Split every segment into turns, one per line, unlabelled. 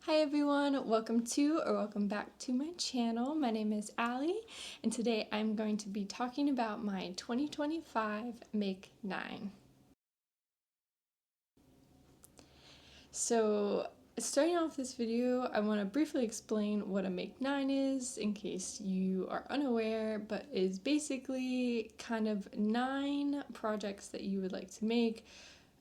Hi everyone, welcome back to my channel. My name is Allie, and today I'm going to be talking about my 2025 Make 9. So starting off this video, I want to briefly explain what a Make 9 is in case you are unaware, but is basically kind of 9 projects that you would like to make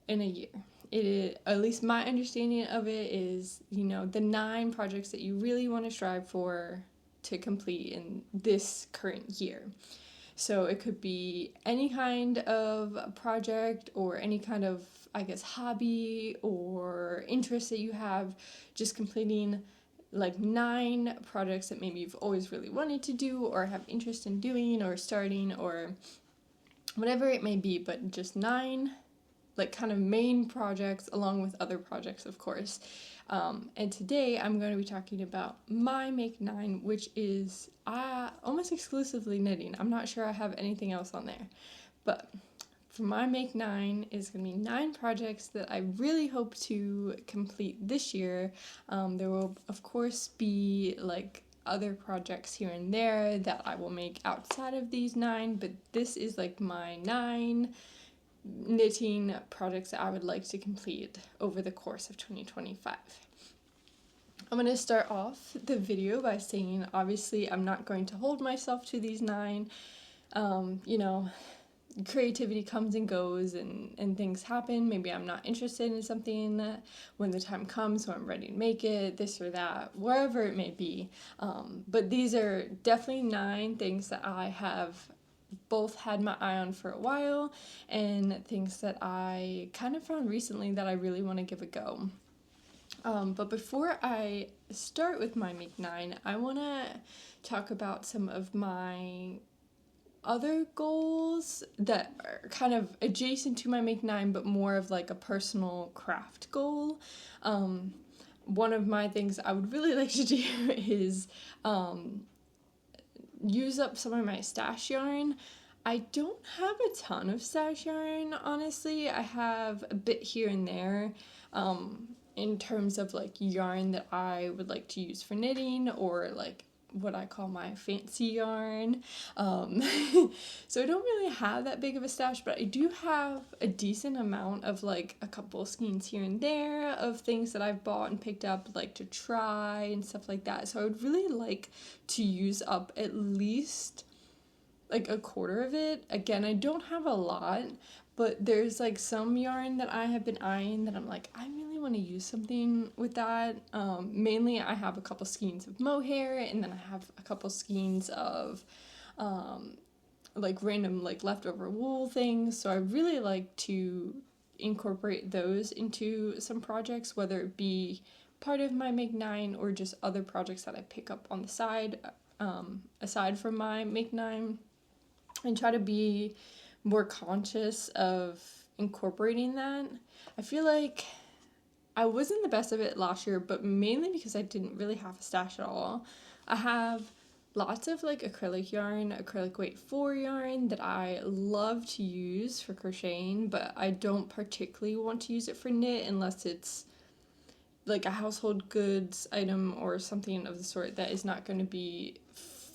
in a year. At least my understanding of it is, the 9 projects that you really want to strive for to complete in this current year. So it could be any kind of project or any kind of, hobby or interest that you have, just completing like 9 projects that maybe you've always really wanted to do or have interest in doing or starting or whatever it may be, but just 9 kind of main projects along with other projects, of course. And today I'm going to be talking about my Make 9, which is almost exclusively knitting. I'm not sure I have anything else on there, but for my Make 9 is going to be 9 projects that I really hope to complete this year. There will, of course, be other projects here and there that I will make outside of these 9, but this is my 9 knitting projects that I would like to complete over the course of 2025. I'm going to start off the video by saying, obviously, I'm not going to hold myself to these 9. Creativity comes and goes and things happen. Maybe I'm not interested in something when the time comes, so I'm ready to make it, this or that, wherever it may be. But these are definitely 9 things that I have both had my eye on for a while and things that I kind of found recently that I really want to give a go. But before I start with my Make 9, I want to talk about some of my other goals that are kind of adjacent to my Make 9, but more of a personal craft goal. One of my things I would really like to do is use up some of my stash yarn. I don't have a ton of stash yarn, honestly. I have a bit here and there in terms of yarn that I would like to use for knitting or what I call my fancy yarn. So I don't really have that big of a stash, but I do have a decent amount of a couple skeins here and there of things that I've bought and picked up to try and stuff like that. So I would really like to use up at least a quarter of it. Again, I don't have a lot, but there's some yarn that I have been eyeing that I'm I really want to use something with that. Mainly I have a couple skeins of mohair, and then I have a couple skeins of random leftover wool things. So I really like to incorporate those into some projects, whether it be part of my Make 9 or just other projects that I pick up on the side, aside from my Make 9, and try to be more conscious of incorporating that. I feel like I wasn't the best of it last year, but mainly because I didn't really have a stash at all. I have lots of acrylic yarn, acrylic weight 4 yarn that I love to use for crocheting, but I don't particularly want to use it for knit unless it's a household goods item or something of the sort that is not going to be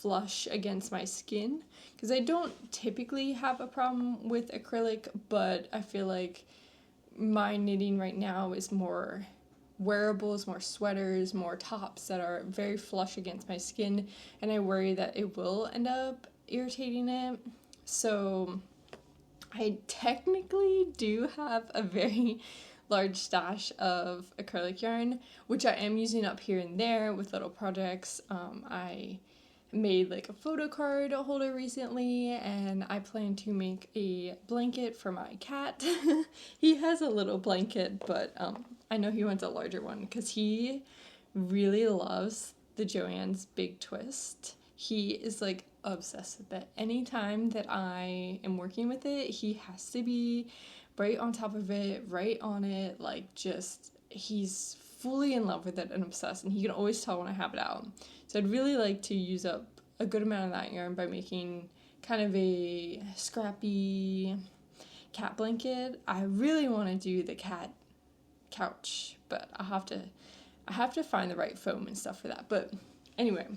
flush against my skin, because I don't typically have a problem with acrylic, but I feel like my knitting right now is more wearables, more sweaters, more tops that are very flush against my skin, and I worry that it will end up irritating it. So I technically do have a very large stash of acrylic yarn, which I am using up here and there with little projects. I made a photo card holder recently, and I plan to make a blanket for my cat. He has a little blanket, but I know he wants a larger one because he really loves the Joann's Big Twist. He is obsessed with it. Anytime that I am working with it, he has to be right on top of it, right on it, he's fully in love with it and obsessed, and he can always tell when I have it out. So I'd really like to use up a good amount of that yarn by making kind of a scrappy cat blanket. I really want to do the cat couch, but I'll have to I have to find the right foam and stuff for that. But anyway,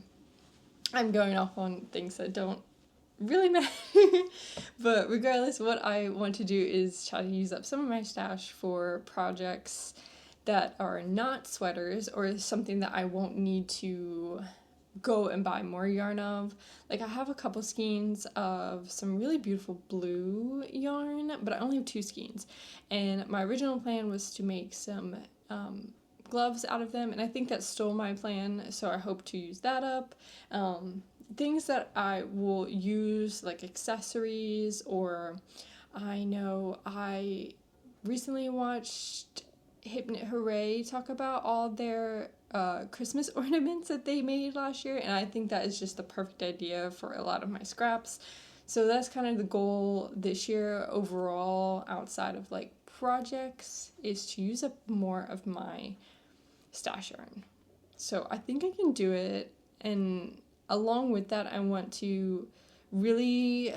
I'm going off on things that don't really matter. But regardless, what I want to do is try to use up some of my stash for projects that are not sweaters or something that I won't need to go and buy more yarn of. Like, I have a couple skeins of some really beautiful blue yarn, but I only have 2 skeins. And my original plan was to make some gloves out of them, and I think that stole my plan, so I hope to use that up. Things that I will use, like accessories, or I know I recently watched Hip Knit Hooray talk about all their Christmas ornaments that they made last year, and I think that is just the perfect idea for a lot of my scraps. So that's kind of the goal this year overall, outside of like projects, is to use up more of my stash yarn. So I think I can do it, and along with that, I want to really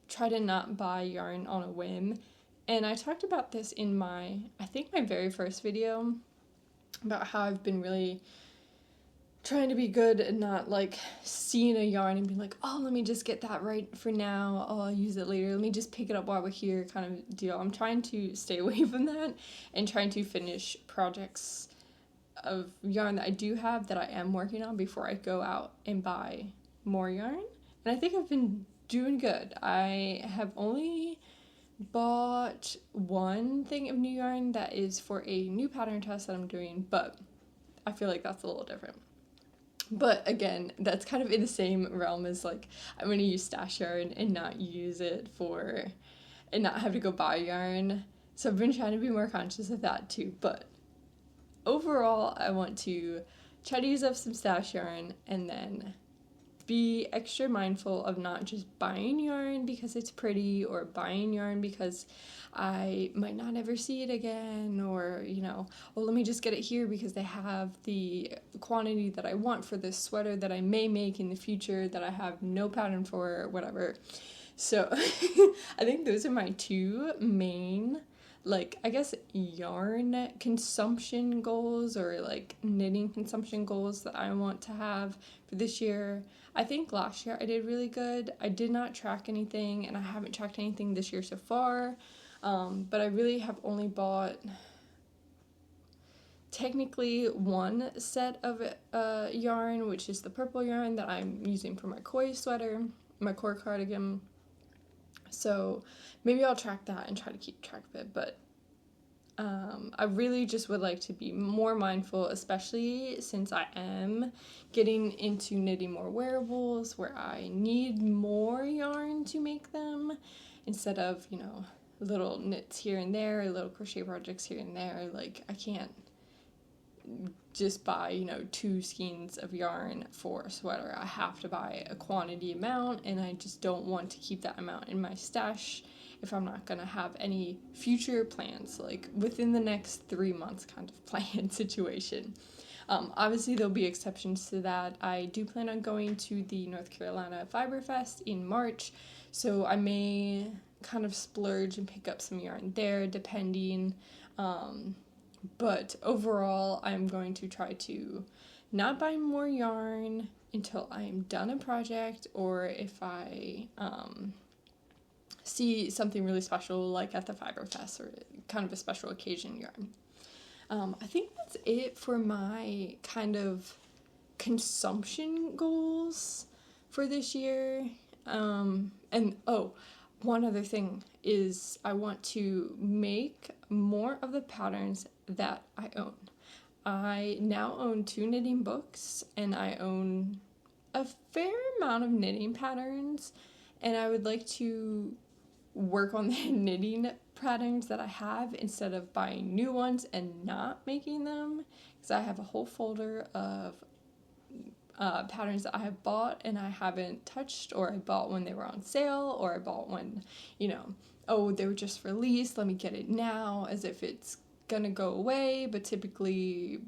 try to not buy yarn on a whim. And I talked about this in my very first video, about how I've been really trying to be good and not like seeing a yarn and being like, oh, let me just get that right for now, oh, I'll use it later, let me just pick it up while we're here kind of deal. I'm trying to stay away from that and trying to finish projects of yarn that I do have that I am working on before I go out and buy more yarn. And I think I've been doing good. I have only bought one thing of new yarn that is for a new pattern test that I'm doing, but I feel like that's a little different. But again, that's kind of in the same realm as like, I'm going to use stash yarn and not use it for, and not have to go buy yarn. So I've been trying to be more conscious of that too. But overall, I want to try to use up some stash yarn and then be extra mindful of not just buying yarn because it's pretty, or buying yarn because I might not ever see it again, or, you know, well, let me just get it here because they have the quantity that I want for this sweater that I may make in the future that I have no pattern for, or whatever. So I think those are my 2 main, like, I guess, yarn consumption goals, or like knitting consumption goals that I want to have for this year. I think last year I did really good. I did not track anything, and I haven't tracked anything this year so far. But I really have only bought technically 1 set of yarn, which is the purple yarn that I'm using for my koi sweater, my core cardigan. So maybe I'll track that and try to keep track of it. But I really just would like to be more mindful, especially since I am getting into knitting more wearables where I need more yarn to make them, instead of, you know, little knits here and there, little crochet projects here and there. Like, I can't just buy, you know, 2 skeins of yarn for a sweater. I have to buy a quantity amount, and I just don't want to keep that amount in my stash if I'm not gonna have any future plans, like within the next 3 months kind of plan situation. Obviously, there'll be exceptions to that. I do plan on going to the North Carolina Fiber Fest in March, so I may kind of splurge and pick up some yarn there, depending. But overall, I'm going to try to not buy more yarn until I am done a project, or if I see something really special, like at the Fiber Fest, or kind of a special occasion yarn. I think that's it for my kind of consumption goals for this year. And one other thing is I want to make more of the patterns that I own. I now own 2 knitting books, and I own a fair amount of knitting patterns, and I would like to work on the knitting patterns that I have instead of buying new ones and not making them, because I have a whole folder of patterns that I have bought and I haven't touched, or I bought when they were on sale, or I bought when, you know, oh, they were just released, let me get it now, as if it's gonna go away. But typically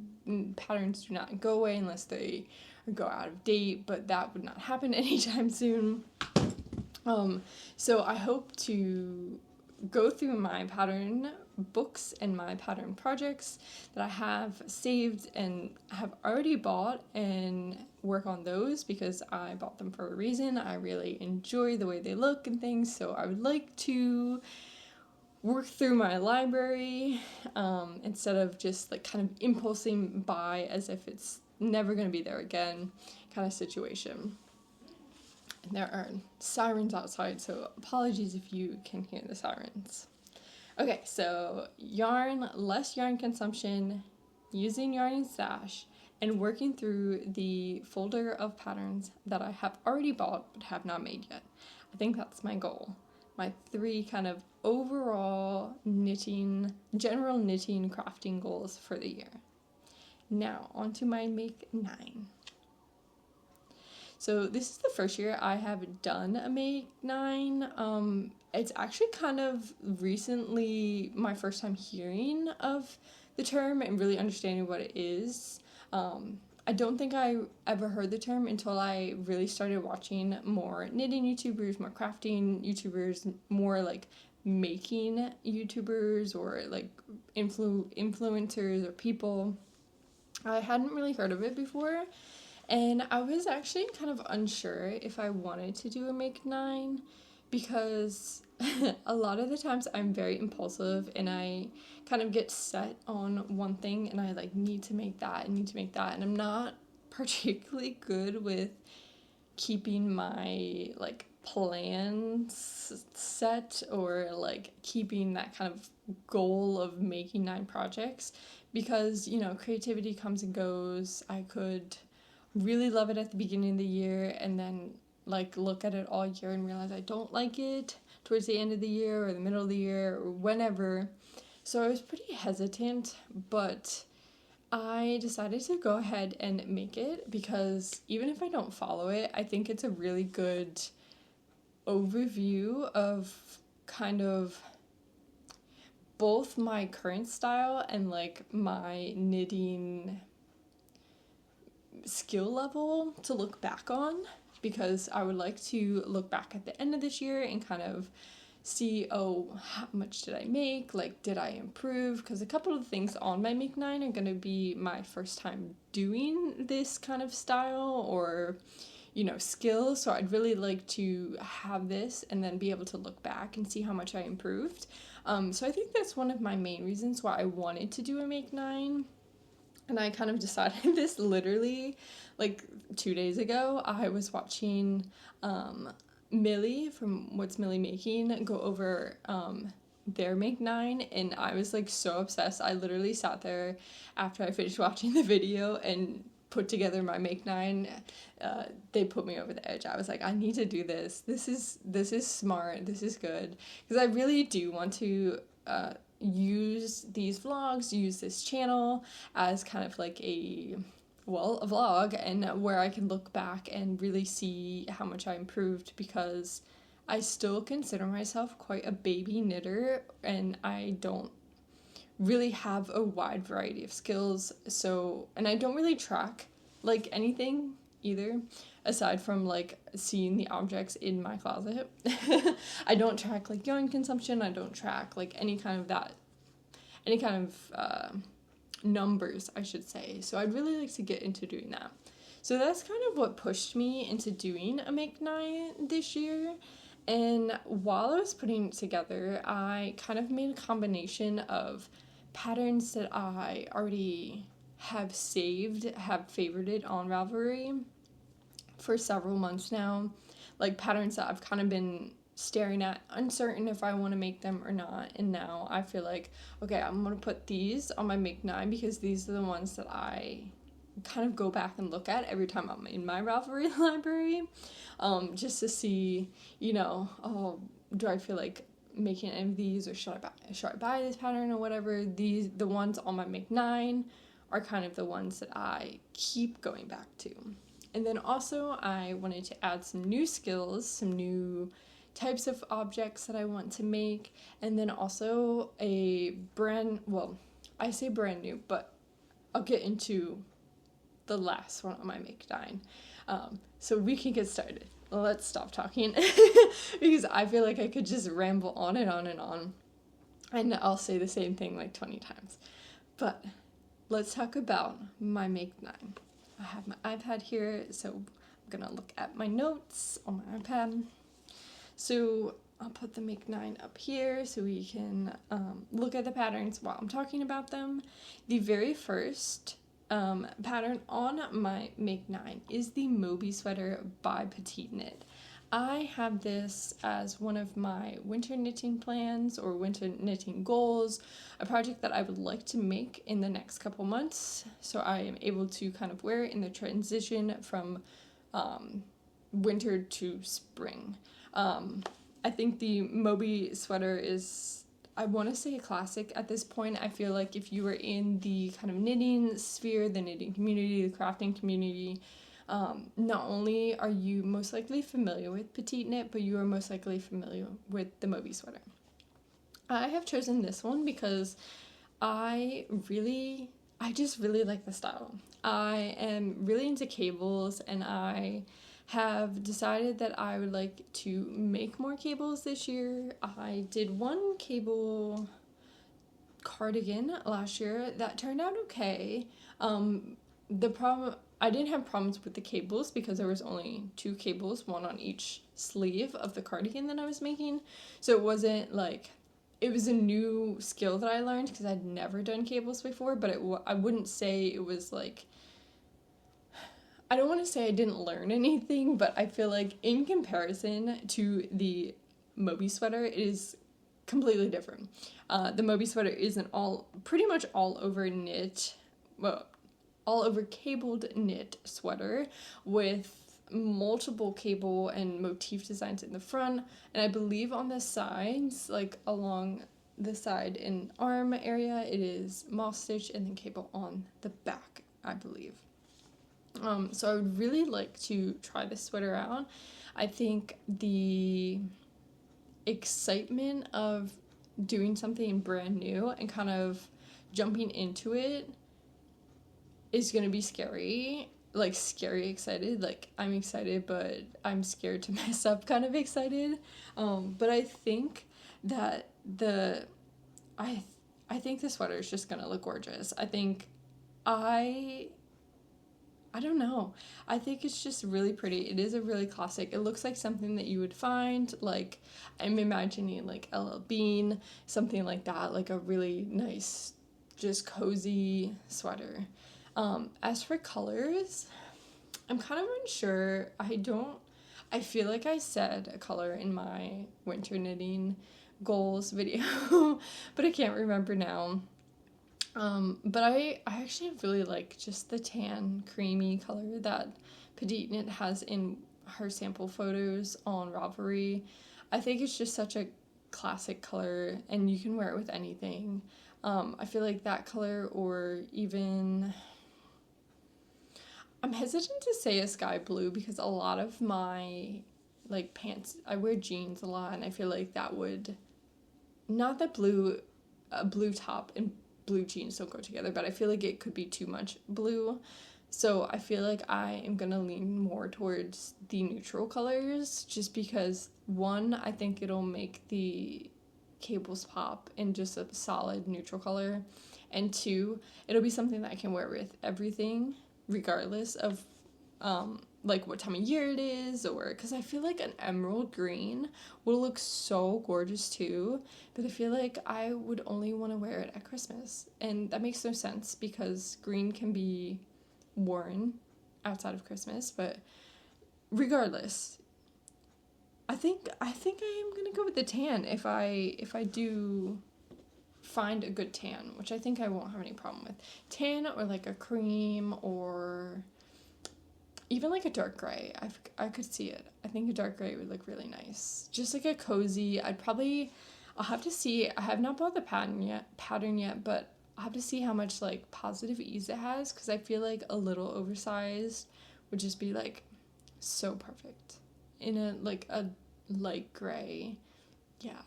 patterns do not go away unless they go out of date, but that would not happen anytime soon. So I hope to go through my pattern books and my pattern projects that I have saved and have already bought and work on those because I bought them for a reason. I really enjoy the way they look and things, so I would like to work through my library instead of just like kind of impulsing buy as if it's never going to be there again kind of situation. And there are sirens outside, so apologies if you can hear the sirens. Okay, so yarn, less yarn consumption, using yarn and stash, and working through the folder of patterns that I have already bought but have not made yet. I think that's my goal. My 3 kind of overall knitting, general knitting crafting goals for the year. Now, onto my make 9. So this is the first year I have done a make 9. It's actually kind of recently my first time hearing of the term and really understanding what it is. I don't think I ever heard the term until I really started watching more knitting YouTubers, more crafting YouTubers, more like making YouTubers or like influencers or people. I hadn't really heard of it before, and I was actually kind of unsure if I wanted to do a make 9 because a lot of the times I'm very impulsive and I kind of get set on one thing and I like need to make that and I'm not particularly good with keeping my like plans set or like keeping that kind of goal of making 9 projects because, you know, creativity comes and goes. I could really love it at the beginning of the year and then like look at it all year and realize I don't like it towards the end of the year or the middle of the year or whenever. So I was pretty hesitant, but I decided to go ahead and make it because even if I don't follow it, I think it's a really good overview of kind of both my current style and like my knitting skill level to look back on, because I would like to look back at the end of this year and kind of see, oh, how much did I make? Like, did I improve? Because a couple of things on my make 9 are going to be my first time doing this kind of style or, you know, skill. So I'd really like to have this and then be able to look back and see how much I improved. So I think that's one of my main reasons why I wanted to do a make 9. And I kind of decided this literally like 2 days ago. I was watching Millie from What's Millie Making go over their make 9, and I was like so obsessed. I literally sat there after I finished watching the video and put together my make 9. They put me over the edge. I was like, I need to do this. This is smart. This is good, because I really do want to use these vlogs, use this channel as kind of like a vlog, and where I can look back and really see how much I improved, because I still consider myself quite a baby knitter and I don't really have a wide variety of skills. So, and I don't really track like anything either, aside from like seeing the objects in my closet. I don't track like yarn consumption. I don't track like any kind of numbers, I should say. So I'd really like to get into doing that. So that's kind of what pushed me into doing a make 9 this year. And while I was putting it together, I kind of made a combination of patterns that I already have saved, have favorited on Ravelry for several months now, like patterns that I've kind of been staring at, uncertain if I want to make them or not. And now I feel like, okay, I'm going to put these on my make 9 because these are the ones that I kind of go back and look at every time I'm in my Ravelry library, just to see, you know, oh, do I feel like making any of these, or should I buy this pattern or whatever. The ones on my make 9 are kind of the ones that I keep going back to. And then also I wanted to add some new skills, some new types of objects that I want to make, and then also I say brand new, but I'll get into the last one on my make 9. So we can get started. Let's stop talking because I feel like I could just ramble on and on and on. And I'll say the same thing like 20 times. But let's talk about my Make 9. I have my iPad here, so I'm gonna look at my notes on my iPad. So I'll put the Make 9 up here so we can look at the patterns while I'm talking about them. The very first pattern on my Make 9 is the Mobi sweater by Petite Knit. I have this as one of my winter knitting plans or winter knitting goals, a project that I would like to make in the next couple months, so I am able to kind of wear it in the transition from winter to spring. I think the Mobi sweater is, I want to say, a classic at this point. I feel like if you are in the kind of knitting sphere, the knitting community, the crafting community, not only are you most likely familiar with Petite Knit, but you are most likely familiar with the Mobi sweater. I have chosen this one because I just really like the style. I am really into cables, and I have decided that I would like to make more cables this year. I did one cable cardigan last year that turned out okay. I didn't have problems with the cables because there was only 2 cables, one on each sleeve of the cardigan that I was making. So it wasn't like, it was a new skill that I learned because I'd never done cables before, but I wouldn't say it was like, I don't want to say I didn't learn anything, but I feel like in comparison to the Mobi sweater, it is completely different. The Mobi sweater is pretty much all over knit, all over cabled knit sweater with multiple cable and motif designs in the front, and I believe on the sides, like along the side and arm area, it is moss stitch and then cable on the back, I believe. So I would really like to try this sweater out. I think the excitement of doing something brand new and kind of jumping into it is going to be scary, like scary excited. Like I'm excited, but I'm scared to mess up kind of excited. But I think that I think the sweater is just going to look gorgeous. I don't know. I think it's just really pretty. It is a really classic. It looks like something that you would find, like, I'm imagining, like, LL Bean, something like that, like a really nice, just cozy sweater. As for colors, I'm kind of unsure. I feel like I said a color in my winter knitting goals video, but I can't remember now. But I actually really like just the tan creamy color that Petite Knit has in her sample photos on Ravelry. I think it's just such a classic color, and you can wear it with anything. I feel like that color, or even, I'm hesitant to say a sky blue because a lot of my like pants, I wear jeans a lot, and I feel like that would, not that a blue top and blue jeans don't go together, but I feel like it could be too much blue. So I feel like I am gonna lean more towards the neutral colors, just because, one, I think it'll make the cables pop in just a solid neutral color, and 2, it'll be something that I can wear with everything, regardless of like what time of year it is, or because I feel like an emerald green will look so gorgeous too, but I feel like I would only want to wear it at Christmas, and that makes no sense because green can be worn outside of Christmas. But regardless, I think I am gonna go with the tan if I do find a good tan, which I think I won't have any problem with. Tan or like a cream, or even like a dark gray. I could see it. I think a dark gray would look really nice. Just like a cozy, I'll have to see. I have not bought the pattern yet, but I'll have to see how much like positive ease it has, because I feel like a little oversized would just be like so perfect in a light gray. Yeah,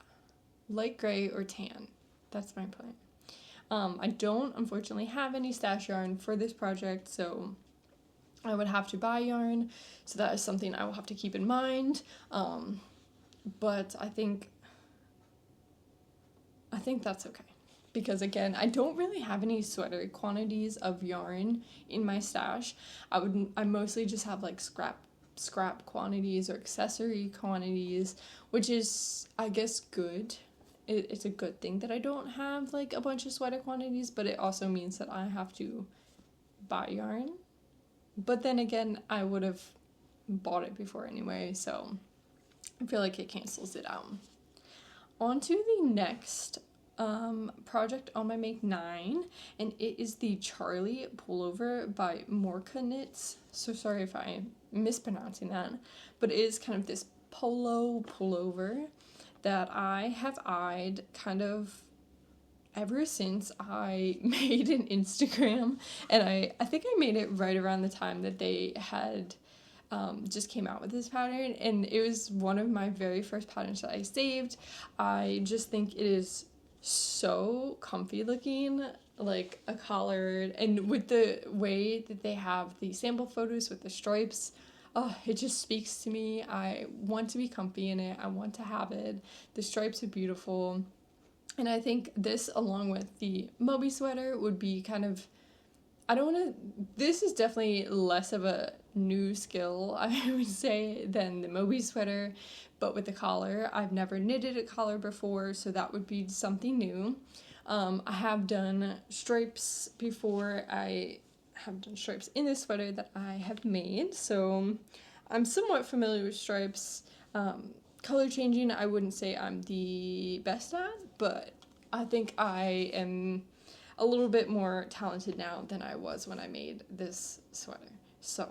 light gray or tan. That's my plan. I don't unfortunately have any stash yarn for this project, so I would have to buy yarn, so that is something I will have to keep in mind. But I think I think that's okay. Because again, I don't really have any sweater quantities of yarn in my stash. I mostly just have like scrap quantities or accessory quantities, which is, I guess, good. It's a good thing that I don't have like a bunch of sweater quantities, but it also means that I have to buy yarn. But then again, I would have bought it before anyway, so I feel like it cancels it out. On to the next project on my Make 9, and it is the Charlie pullover by Morka Knits. So sorry if I'm mispronouncing that, but it is kind of this pullover that I have eyed kind of ever since I made an Instagram, and I think I made it right around the time that they had just came out with this pattern, and it was one of my very first patterns that I saved. I just think it is so comfy looking, like a collared, and with the way that they have the sample photos with the stripes, oh, it just speaks to me. I want to be comfy in it. I want to have it. The stripes are beautiful. And I think this, along with the Mobi sweater, would be kind of, this is definitely less of a new skill, I would say, than the Mobi sweater, but with the collar. I've never knitted a collar before, so that would be something new. I have done stripes before. I have done stripes in this sweater that I have made, so I'm somewhat familiar with stripes. Color changing, I wouldn't say I'm the best at, but I think I am a little bit more talented now than I was when I made this sweater. So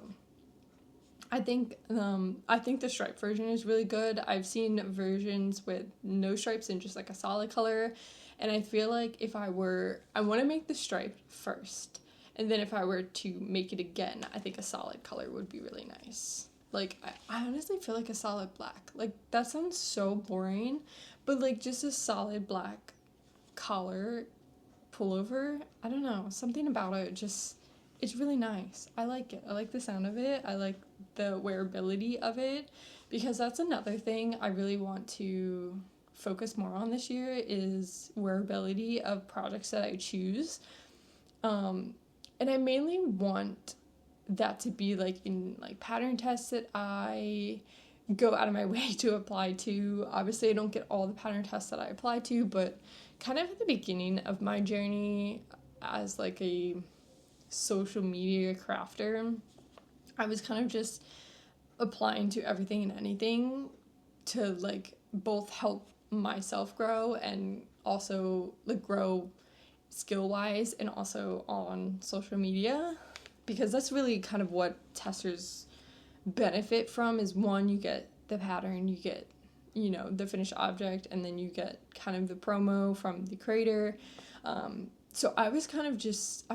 I think the stripe version is really good. I've seen versions with no stripes and just like a solid color, and I feel like I want to make the stripe first, and then if I were to make it again, I think a solid color would be really nice. Like, I honestly feel like a solid black. Like, that sounds so boring, but, like, just a solid black collar pullover, I don't know, something about it just, it's really nice. I like it. I like the sound of it. I like the wearability of it, because that's another thing I really want to focus more on this year is wearability of projects that I choose. And I mainly want that to be like in like pattern tests that I go out of my way to apply to. Obviously I don't get all the pattern tests that I apply to, but kind of at the beginning of my journey as like a social media crafter, I was kind of just applying to everything and anything to like both help myself grow and also like grow skill wise and also on social media. Because that's really kind of what testers benefit from is, one, you get the pattern, you get, you know, the finished object, and then you get kind of the promo from the creator. So I was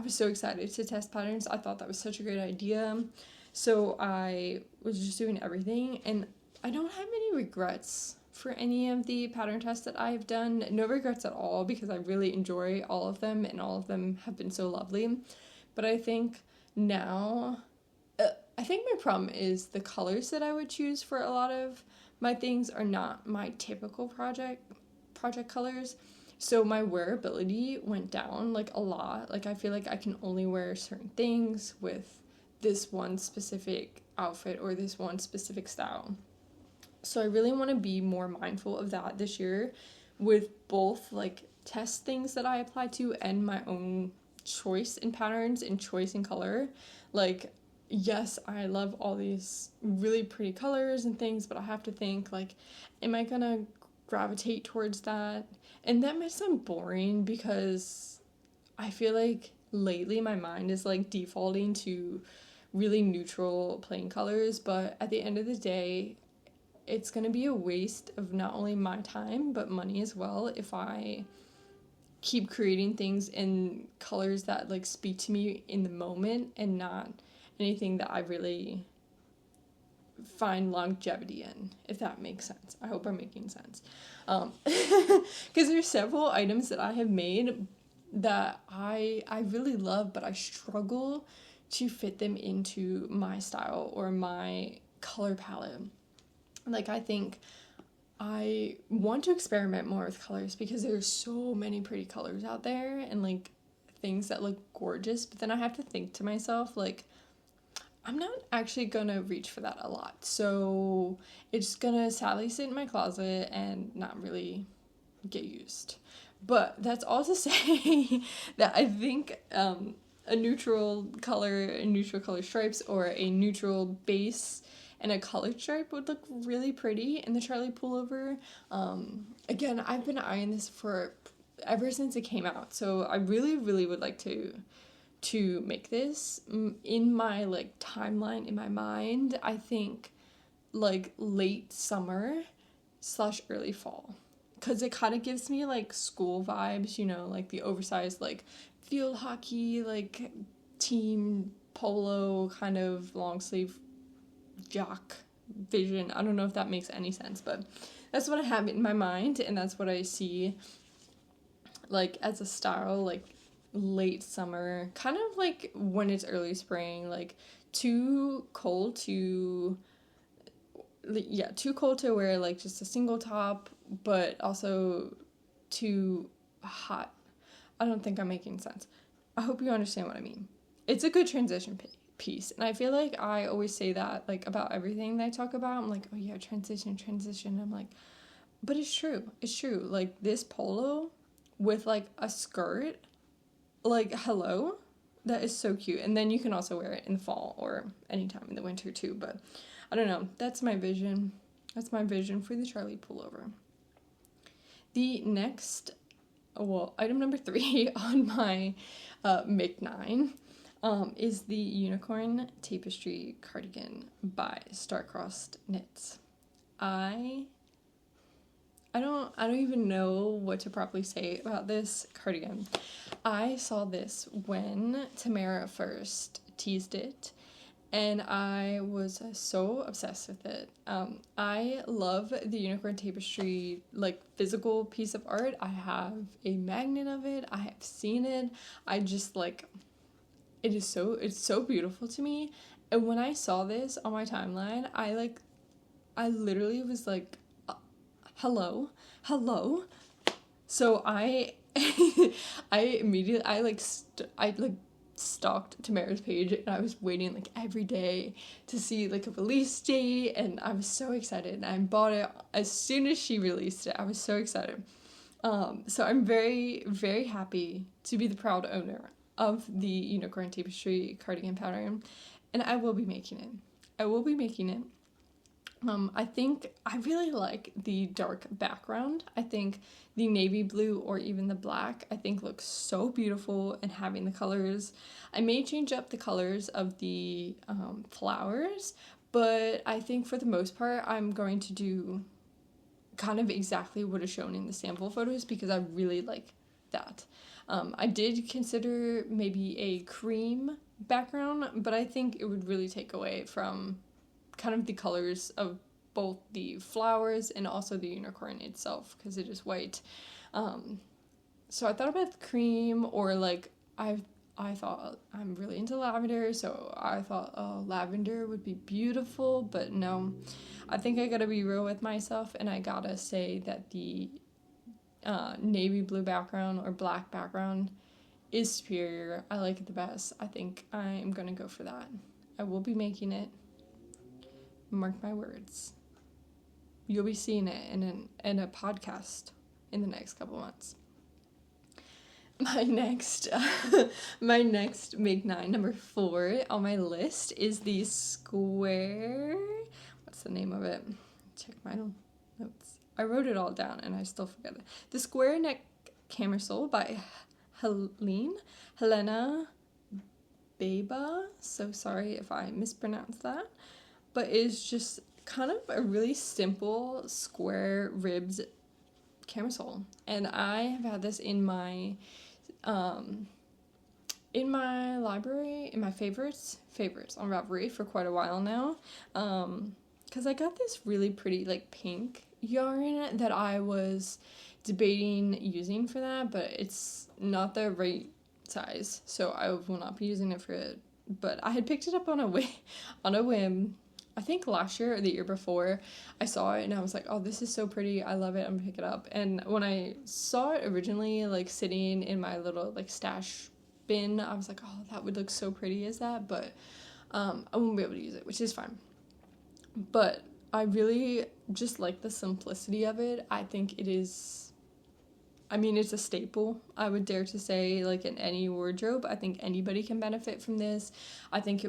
so excited to test patterns. I thought that was such a great idea. So I was just doing everything, and I don't have any regrets for any of the pattern tests that I've done. No regrets at all, because I really enjoy all of them, and all of them have been so lovely. But I think now, I think my problem is the colors that I would choose for a lot of my things are not my typical project colors. So my wearability went down like a lot. Like I feel like I can only wear certain things with this one specific outfit or this one specific style. So I really want to be more mindful of that this year with both like test things that I apply to and my own choice in patterns and choice in color. Like, yes, I love all these really pretty colors and things, but I have to think like, am I gonna gravitate towards that? And that might sound boring, because I feel like lately my mind is like defaulting to really neutral plain colors, but at the end of the day, it's gonna be a waste of not only my time but money as well if I keep creating things in colors that like speak to me in the moment and not anything that I really find longevity in, if that makes sense. I hope I'm making sense. Because there's several items that I have made that I really love, but I struggle to fit them into my style or my color palette. Like, I think I want to experiment more with colors because there's so many pretty colors out there and like things that look gorgeous, but then I have to think to myself, like, I'm not actually gonna reach for that a lot, so it's gonna sadly sit in my closet and not really get used. But that's all to say that I think a neutral color stripes, or a neutral base and a colored stripe would look really pretty in the Charlie pullover. Again, I've been eyeing this for ever since it came out, so I really would like to make this. In my like timeline in my mind, I think like late summer / early fall, because it kind of gives me like school vibes, you know, like the oversized like field hockey like team polo kind of long sleeve jock vision. I don't know if that makes any sense, but that's what I have in my mind, and that's what I see like as a style, like late summer, kind of like when it's early spring, like too cold to wear like just a single top, but also too hot. I don't think I'm making sense. I hope you understand what I mean. It's a good transition piece, and I feel like I always say that like about everything that I talk about. I'm like, oh yeah, transition. I'm like, but it's true. Like this polo with like a skirt, like, hello, that is so cute. And then you can also wear it in the fall or anytime in the winter too, but I don't know, that's my vision for the Charlie pullover. The next, item number 3 on my make 9 is the unicorn tapestry cardigan by Star-Crossed Knits. I don't even know what to properly say about this cardigan. I saw this when Tamara first teased it, and I was so obsessed with it. I love the unicorn tapestry, like, physical piece of art. I have a magnet of it. I have seen it. I just, like, it's so beautiful to me. And when I saw this on my timeline, I literally was like, hello. So I immediately, stalked Tamara's page, and I was waiting like every day to see like a release date, and I was so excited, and I bought it as soon as she released it. I was so excited. So I'm very, very happy to be the proud owner of the unicorn tapestry cardigan pattern, and I will be making it. I think I really like the dark background. I think the navy blue or even the black, I think, looks so beautiful, and having the colors. I may change up the colors of the flowers, but I think for the most part I'm going to do kind of exactly what is shown in the sample photos, because I really like that. I did consider maybe a cream background, but I think it would really take away from kind of the colors of both the flowers and also the unicorn itself, because it is white. So I thought about cream, or like I thought, I'm really into lavender, so I thought lavender would be beautiful, but no, I think I gotta be real with myself, and I gotta say that the navy blue background or black background is superior. I like it the best. I think I'm gonna go for that. I will be making it. Mark my words. You'll be seeing it in a podcast in the next couple months. My next make 9, number 4 on my list, is the square. What's the name of it? Check my notes. I wrote it all down and I still forget it. The square neck camisole by Helena Beba. So sorry if I mispronounced that. But it's just kind of a really simple square ribbed camisole, and I have had this in my library, in my favorites on Ravelry for quite a while now, because I got this really pretty like pink yarn that I was debating using for that, but it's not the right size, so I will not be using it for it. But I had picked it up on a whim. I think last year or the year before, I saw it and I was like, oh, this is so pretty. I love it. I'm gonna pick it up. And when I saw it originally, like sitting in my little like stash bin, I was like, oh, that would look so pretty as that. But I won't be able to use it, which is fine. But I really just like the simplicity of it. I think it is, I mean, it's a staple, I would dare to say, like in any wardrobe. I think anybody can benefit from this. I think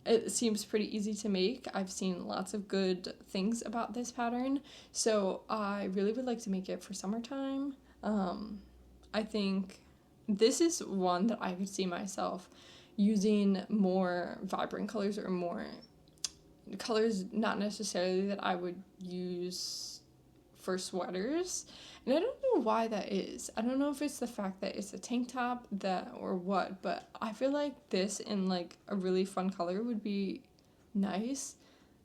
it seems pretty easy to make. I've seen lots of good things about this pattern, so I really would like to make it for summertime. I think this is one that I could see myself using more vibrant colors, or more colors not necessarily that I would use for sweaters. And I don't know why that is. I don't know if it's the fact that it's a tank top or what, but I feel like this in like a really fun color would be nice.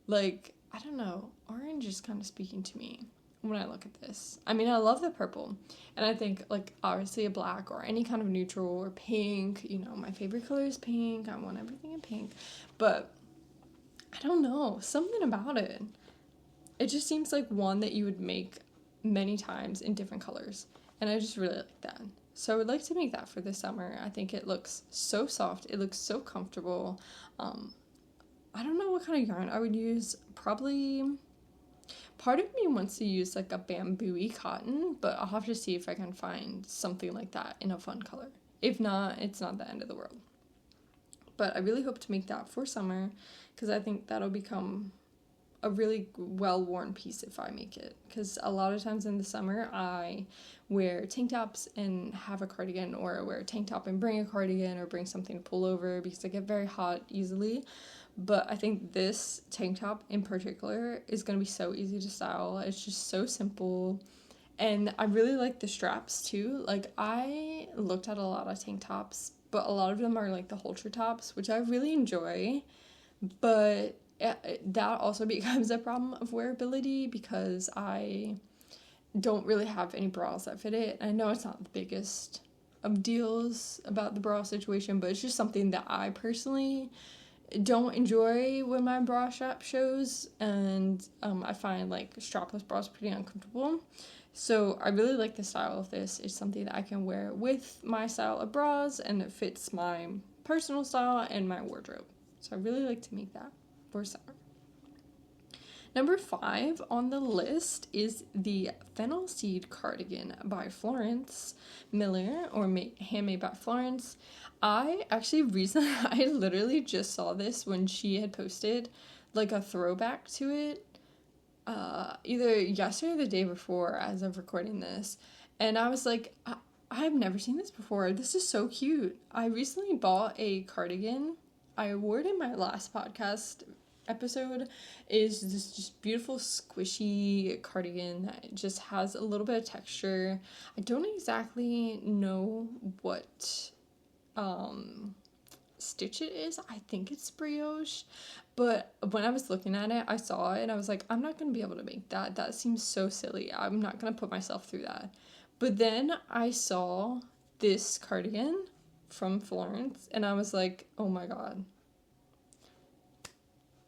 Like, I don't know, orange is kind of speaking to me when I look at this. I mean, I love the purple, and I think like obviously a black or any kind of neutral or pink, you know, my favorite color is pink. I want everything in pink, but I don't know, something about it. It just seems like one that you would make many times in different colors, and I just really like that. So I would like to make that for this summer. I think it looks so soft. It looks so comfortable. I don't know what kind of yarn I would use. Probably, part of me wants to use like a bamboo-y cotton, but I'll have to see if I can find something like that in a fun color. If not, it's not the end of the world. But I really hope to make that for summer, because I think that'll become a really well-worn piece if I make it. Because a lot of times in the summer, I wear tank tops and have a cardigan, or I wear a tank top and bring a cardigan, or bring something to pull over, because I get very hot easily. But I think this tank top in particular is going to be so easy to style. It's just so simple. And I really like the straps too. Like, I looked at a lot of tank tops, but a lot of them are like the halter tops, which I really enjoy. But that also becomes a problem of wearability, because I don't really have any bras that fit it. I know it's not the biggest of deals about the bra situation, but it's just something that I personally don't enjoy when my bra strap shows, and I find like strapless bras pretty uncomfortable. So I really like the style of this. It's something that I can wear with my style of bras, and it fits my personal style and my wardrobe. So I really like to make that for summer. Number 5 on the list is the Fennel Seed Cardigan by Florence Miller, or handmade by Florence. I literally just saw this when she had posted like a throwback to it, either yesterday or the day before as of recording this. And I was like, I've never seen this before. This is so cute. I recently bought a cardigan. I wore it in my last podcast episode. Is this just beautiful squishy cardigan that just has a little bit of texture. I don't exactly know what stitch it is. I think it's brioche, but when I was looking at it, I saw it and I was like, I'm not gonna be able to make that. That seems so silly. I'm not gonna put myself through that. But then I saw this cardigan from Florence and I was like, oh my god,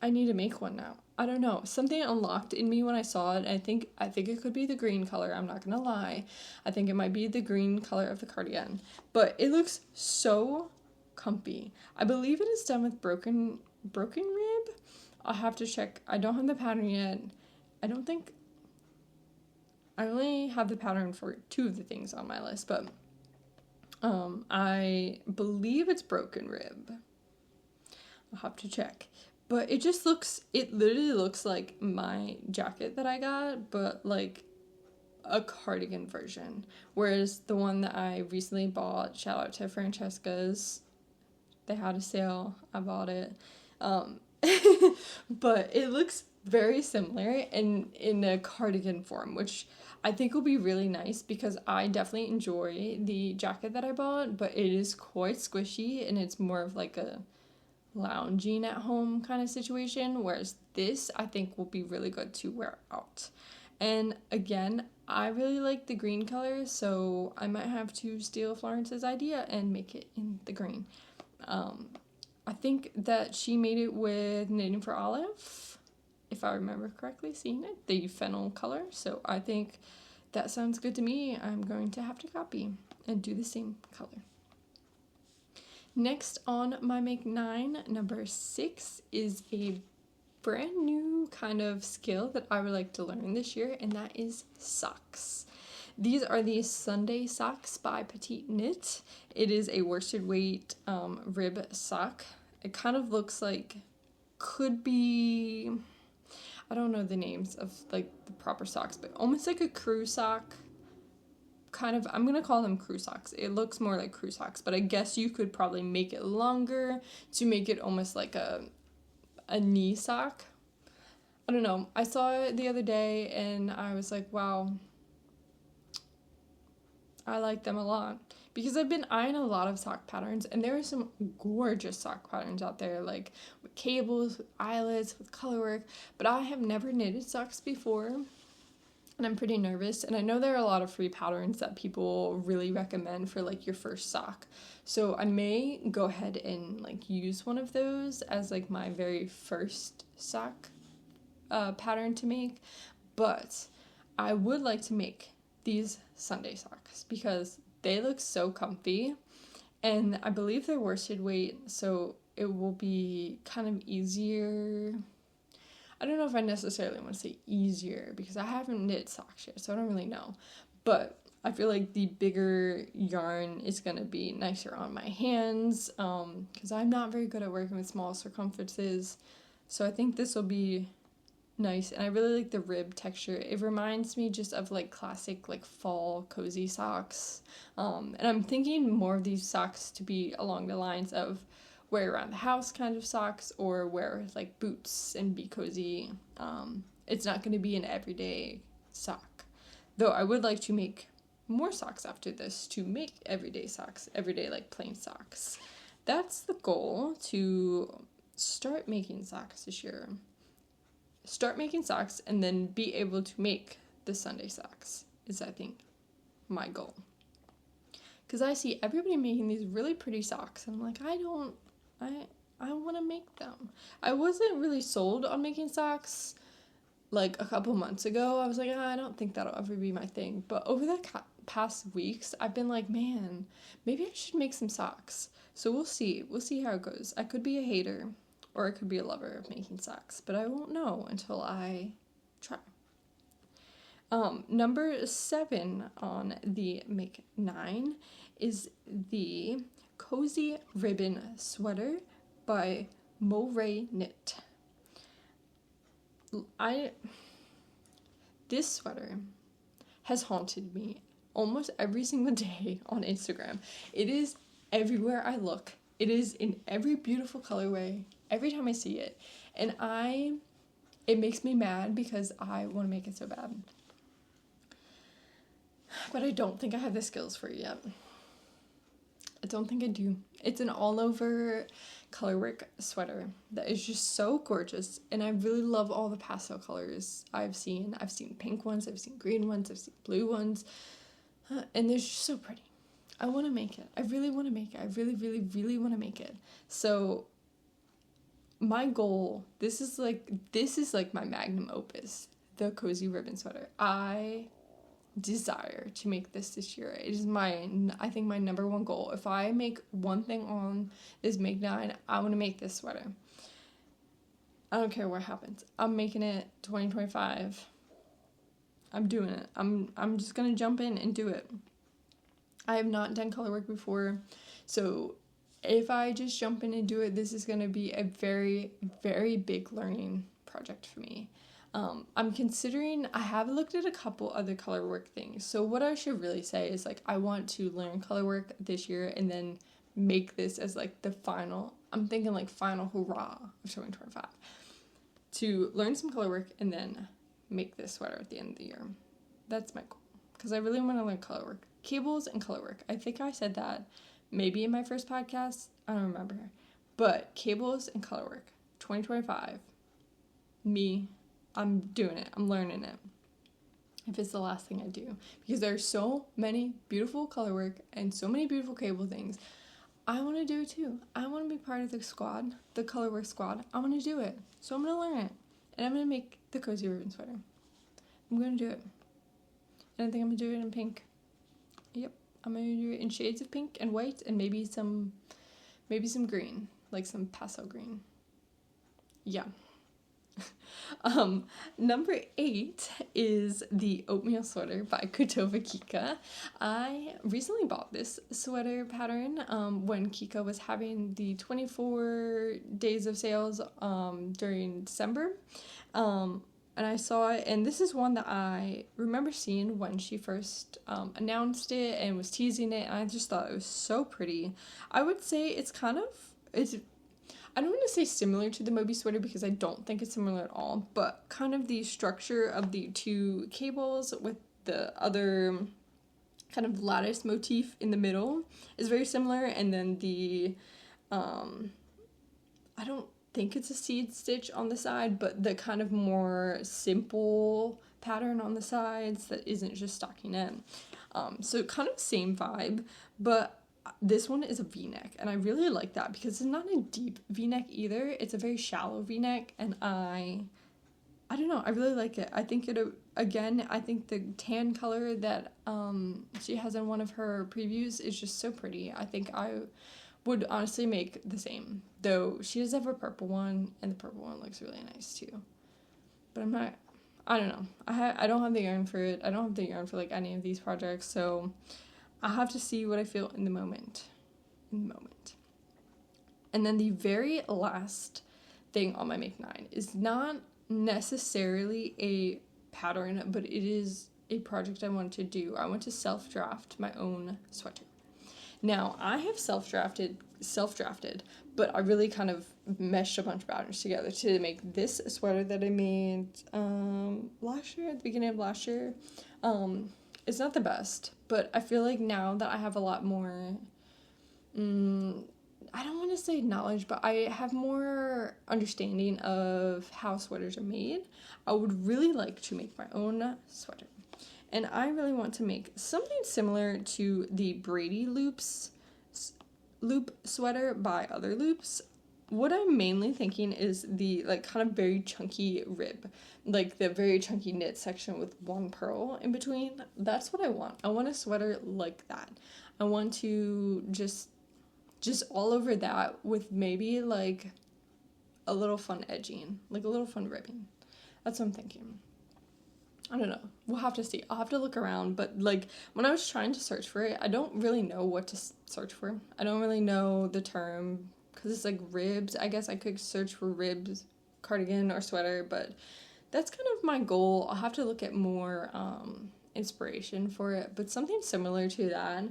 I need to make one now. I don't know, something unlocked in me when I saw it. I think it could be the green color. I'm not gonna lie. I think it might be the green color of the cardigan, but it looks so comfy. I believe it is done with broken rib. I'll have to check. I don't have the pattern yet. I only have the pattern for 2 of the things on my list, but I believe it's broken rib. I'll have to check. But it literally looks like my jacket that I got, but like a cardigan version. Whereas the one that I recently bought, shout out to Francesca's, they had a sale, I bought it. But it looks very similar in a cardigan form, which I think will be really nice, because I definitely enjoy the jacket that I bought, but it is quite squishy and it's more of like a lounging at home kind of situation, whereas this I think will be really good to wear out. And again, I really like the green color, so I might have to steal Florence's idea and make it in the green. I think that she made it with Knitting for Olive, if I remember correctly, seeing it, the Fennel color. So I think that sounds good to me. I'm going to have to copy and do the same color. Next on my Make 9, number 6, is a brand new kind of skill that I would like to learn this year, and that is socks. These are the Sunday socks by Petite Knit. It is a worsted weight rib sock. It kind of looks like, could be, I don't know the names of like the proper socks, but almost like a crew sock. Kind of, I'm gonna call them crew socks. It looks more like crew socks, but I guess you could probably make it longer to make it almost like a knee sock. I don't know. I saw it the other day and I was like, wow, I like them a lot. Because I've been eyeing a lot of sock patterns, and there are some gorgeous sock patterns out there, like with cables, with eyelets, with color work, but I have never knitted socks before, and I'm pretty nervous, and I know there are a lot of free patterns that people really recommend for like your first sock, so I may go ahead and like use one of those as like my very first sock pattern to make, but I would like to make these Sunday socks because they look so comfy, and I believe they're worsted weight, so it will be kind of easier. I don't know if I necessarily want to say easier because I haven't knit socks yet, so I don't really know. But I feel like the bigger yarn is going to be nicer on my hands because I'm not very good at working with small circumferences. So I think this will be nice, and I really like the rib texture. It reminds me just of like classic like fall cozy socks, and I'm thinking more of these socks to be along the lines of wear around the house kind of socks, or wear with like boots and be cozy. It's not going to be an everyday sock, though I would like to make more socks after this to make everyday socks, everyday like plain socks. That's the goal, to start making socks this year. Start making socks and then be able to make the Sunday socks is, I think, my goal. Because I see everybody making these really pretty socks, and I'm like, I want to make them. I wasn't really sold on making socks like a couple months ago. I was like, I don't think that'll ever be my thing. But over the past weeks, I've been like, man, maybe I should make some socks. So we'll see. We'll see how it goes. I could be a hater, or I could be a lover of making socks, but I won't know until I try. Number 7 on the Make 9 is the Cozy Ribbon Sweater by Mobi Knit. This sweater has haunted me almost every single day on Instagram. It is everywhere I look. It is in every beautiful colorway. Every time I see it, and it makes me mad because I want to make it so bad, but I don't think I have the skills for it yet. I don't think I do. It's an all-over colorwork sweater that is just so gorgeous, and I really love all the pastel colors I've seen. I've seen pink ones, I've seen green ones, I've seen blue ones, and they're just so pretty. I want to make it. I really want to make it. I really, really, really want to make it. So my goal, this is like my magnum opus, the Cozy Ribbon Sweater. I desire to make this year. It is I think my number one goal. If I make one thing on this Make 9, I want to make this sweater. I don't care what happens. I'm making it 2025. I'm doing it. I'm just gonna jump in and do it. I have not done color work before, so if I just jump in and do it, this is going to be a very, very big learning project for me. I'm considering, I have looked at a couple other color work things. So what I should really say is like, I want to learn color work this year and then make this as like the final, I'm thinking like final hurrah of 2025. To learn some color work and then make this sweater at the end of the year. That's my goal. Because I really want to learn color work. Cables and color work. I think I said that maybe in my first podcast. I don't remember. But cables and color work. 2025. Me. I'm doing it. I'm learning it. If it's the last thing I do. Because there are so many beautiful color work and so many beautiful cable things. I want to do it too. I want to be part of the squad, the colorwork squad. I want to do it. So I'm going to learn it. And I'm going to make the cozy ribbon sweater. I'm going to do it. And I think I'm going to do it in pink. Yep. I'm going to do it in shades of pink and white and maybe some green, like some pastel green. Yeah. Number 8 is the Oatmeal sweater by Kotova Kika. I recently bought this sweater pattern when Kika was having the 24 days of sales during December. And I saw it, and this is one that I remember seeing when she first announced it and was teasing it, and I just thought it was so pretty. I would say it's I don't want to say similar to the Mobi sweater because I don't think it's similar at all, but kind of the structure of the two cables with the other kind of lattice motif in the middle is very similar, and then the, I don't think it's a seed stitch on the side, but the kind of more simple pattern on the sides that isn't just stockinette. So kind of same vibe, but this one is a v-neck, and I really like that because it's not a deep v-neck either. It's a very shallow v-neck, and I don't know, I really like it. I think I think the tan color that she has in one of her previews is just so pretty. I think I would honestly make the same, though she does have a purple one, and the purple one looks really nice too. But I don't know. I don't have the yarn for it. I don't have the yarn for like any of these projects, so I'll have to see what I feel in the moment. And then the very last thing on my Make 9 is not necessarily a pattern, but it is a project I want to do. I want to self-draft my own sweater. Now, I have self-drafted, but I really kind of meshed a bunch of patterns together to make this sweater that I made last year, at the beginning of last year. It's not the best, but I feel like now that I have a lot more, I don't want to say knowledge, but I have more understanding of how sweaters are made, I would really like to make my own sweater. And I really want to make something similar to the Brady loop sweater by Other Loops. What I'm mainly thinking is the like kind of very chunky rib, like the very chunky knit section with one purl in between. That's what I want. I want a sweater like that. I want to just all over that with maybe like a little fun edging, like a little fun ribbing. That's what I'm thinking. I don't know. We'll have to see. I'll have to look around. But, like, when I was trying to search for it, I don't really know what to search for. I don't really know the term, because it's, like, ribs. I guess I could search for ribs, cardigan, or sweater, but that's kind of my goal. I'll have to look at more inspiration for it, but something similar to that.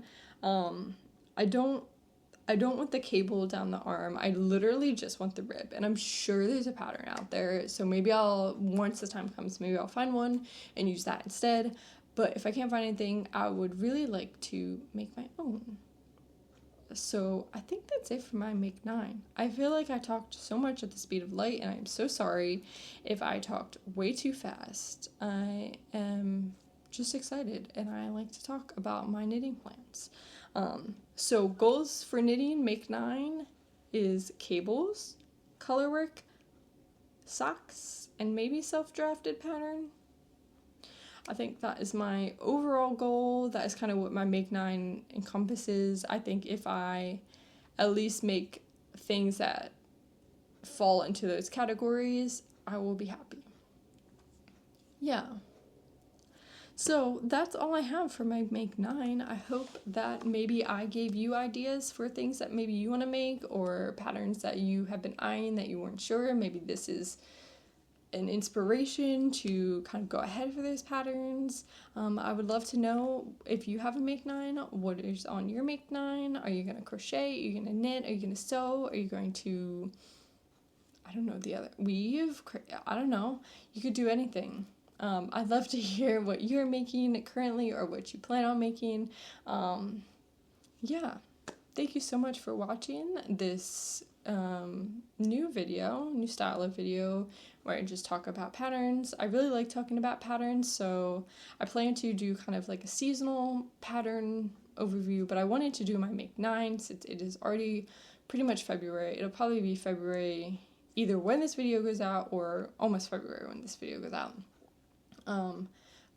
I don't want the cable down the arm. I literally just want the rib, and I'm sure there's a pattern out there, so maybe once the time comes, maybe I'll find one and use that instead. But if I can't find anything, I would really like to make my own. So I think that's it for my Make 9. I feel like I talked so much at the speed of light, and I'm so sorry if I talked way too fast. I am just excited, and I like to talk about my knitting plans. So goals for knitting Make 9 is cables, colorwork, socks, and maybe self-drafted pattern. I think that is my overall goal. That is kind of what my Make 9 encompasses. I think if I at least make things that fall into those categories, I will be happy. Yeah. So that's all I have for my Make 9. I hope that maybe I gave you ideas for things that maybe you want to make, or patterns that you have been eyeing that you weren't sure. Maybe this is an inspiration to kind of go ahead for those patterns. I would love to know if you have a Make 9, what is on your Make 9? Are you going to crochet? Are you going to knit? Are you going to sew? Are you going to, I don't know, weave? I don't know. You could do anything. I'd love to hear what you're making currently or what you plan on making. Yeah, thank you so much for watching this new new style of video where I just talk about patterns. I really like talking about patterns, so I plan to do kind of like a seasonal pattern overview, but I wanted to do my Make 9 since it is already pretty much February. It'll probably be February either when this video goes out or almost February when this video goes out.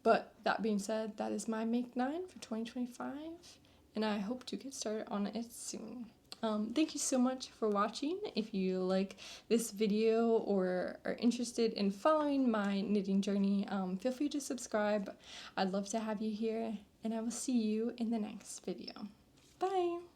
But that being said, that is my Make 9 for 2025, and I hope to get started on it soon. Thank you so much for watching. If you like this video or are interested in following my knitting journey, feel free to subscribe. I'd love to have you here, and I will see you in the next video. Bye!